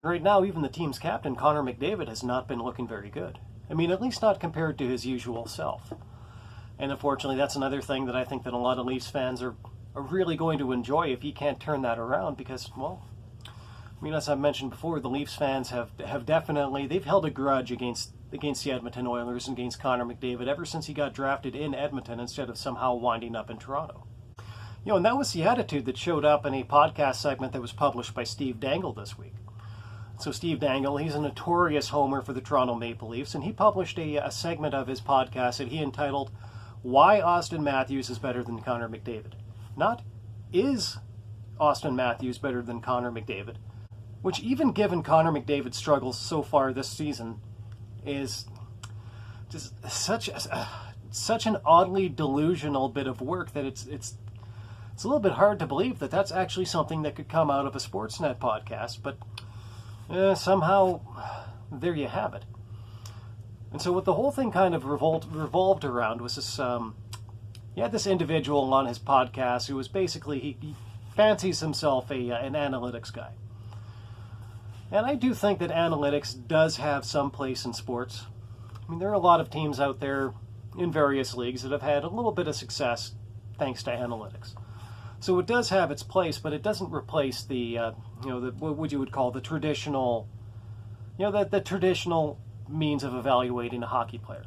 Right now, even the team's captain, Connor McDavid, has not been looking very good. I mean, at least not compared to his usual self. And unfortunately, that's another thing that I think that a lot of Leafs fans are really going to enjoy if he can't turn that around because, well, I mean, as I mentioned before, the Leafs fans have definitely, they've held a grudge against the Edmonton Oilers and against Connor McDavid ever since he got drafted in Edmonton instead of somehow winding up in Toronto. You know, and that was the attitude that showed up in a podcast segment that was published by Steve Dangle this week. So Steve Dangle, he's a notorious homer for the Toronto Maple Leafs, and he published a segment of his podcast that he entitled, "Why Auston Matthews is Better Than Connor McDavid." Not, is Auston Matthews better than Connor McDavid? Which, even given Connor McDavid's struggles so far this season, is just such an oddly delusional bit of work that it's a little bit hard to believe that that's actually something that could come out of a Sportsnet podcast, but somehow there you have it. And so what the whole thing kind of revolved around was this, he had this individual on his podcast who was basically, he fancies himself an analytics guy. And I do think that analytics does have some place in sports. I mean, there are a lot of teams out there in various leagues that have had a little bit of success thanks to analytics. So it does have its place, but it doesn't replace the, what you would call the traditional, the traditional means of evaluating a hockey player.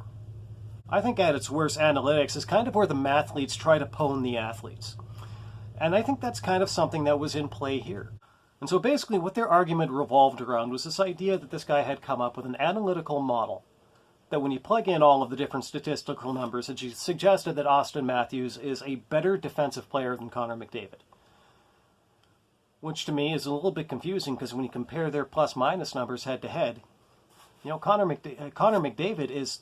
I think at its worst, analytics is kind of where the mathletes try to pwn the athletes. And I think that's kind of something that was in play here. And so basically what their argument revolved around was this idea that this guy had come up with an analytical model that when you plug in all of the different statistical numbers, it suggested that Auston Matthews is a better defensive player than Connor McDavid. Which to me is a little bit confusing because when you compare their plus-minus numbers head-to-head, Connor McDavid is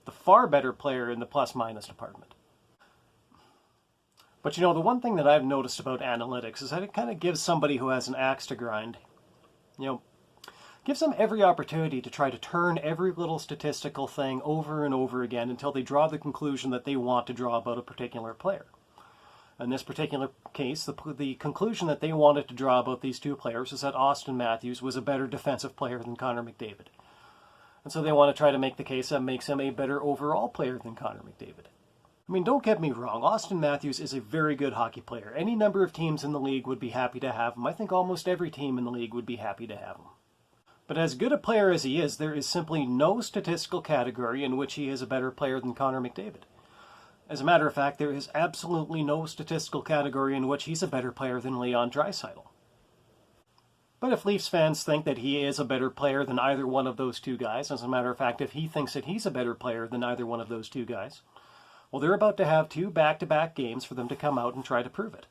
the far better player in the plus-minus department. But the one thing that I've noticed about analytics is that it kind of gives somebody who has an axe to grind, gives them every opportunity to try to turn every little statistical thing over and over again until they draw the conclusion that they want to draw about a particular player. In this particular case, the conclusion that they wanted to draw about these two players is that Auston Matthews was a better defensive player than Connor McDavid. And so they want to try to make the case that makes him a better overall player than Connor McDavid. I mean, don't get me wrong, Auston Matthews is a very good hockey player. Any number of teams in the league would be happy to have him. I think almost every team in the league would be happy to have him. But as good a player as he is, there is simply no statistical category in which he is a better player than Connor McDavid. As a matter of fact, there is absolutely no statistical category in which he's a better player than Leon Draisaitl. But if Leafs fans think that he is a better player than either one of those two guys, as a matter of fact, if he thinks that he's a better player than either one of those two guys, well, they're about to have two back-to-back games for them to come out and try to prove it.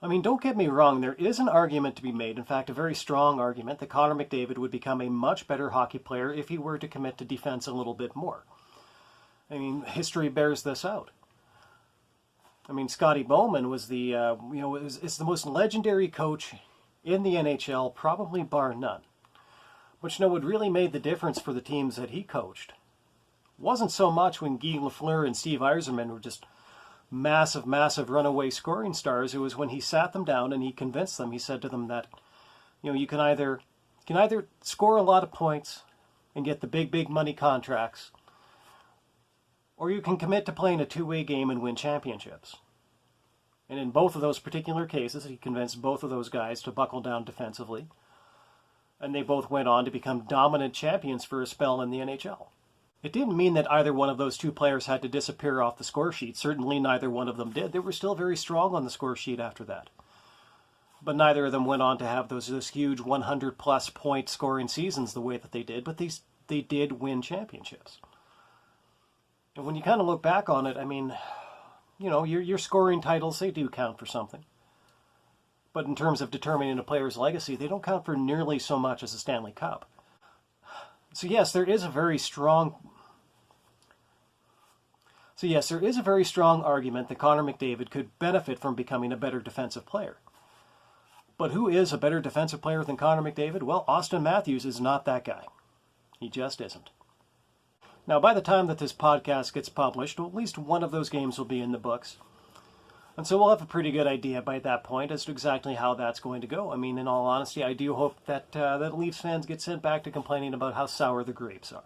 I mean, don't get me wrong, there is an argument to be made, in fact, a very strong argument, that Connor McDavid would become a much better hockey player if he were to commit to defense a little bit more. I mean, history bears this out. I mean, Scotty Bowman was is the most legendary coach in the NHL, probably bar none. Which, what really made the difference for the teams that he coached wasn't so much when Guy Lafleur and Steve Yzerman were just massive runaway scoring stars. It was when he sat them down and he convinced them. He said to them that, you can either score a lot of points and get the big money contracts, or you can commit to playing a two-way game and win championships. And in both of those particular cases, he convinced both of those guys to buckle down defensively, and they both went on to become dominant champions for a spell in the NHL. It didn't mean that either one of those two players had to disappear off the score sheet. Certainly neither one of them did. They were still very strong on the score sheet after that. But neither of them went on to have those huge 100-plus point scoring seasons the way that they did, but they did win championships. And when you kind of look back on it, I mean, your scoring titles, they do count for something. But in terms of determining a player's legacy, they don't count for nearly so much as a Stanley Cup. So yes, there is a very strong argument that Connor McDavid could benefit from becoming a better defensive player. But who is a better defensive player than Connor McDavid? Well, Auston Matthews is not that guy. He just isn't. Now, by the time that this podcast gets published, well, at least one of those games will be in the books. And so we'll have a pretty good idea by that point as to exactly how that's going to go. I mean, in all honesty, I do hope that that Leafs fans get sent back to complaining about how sour the grapes are.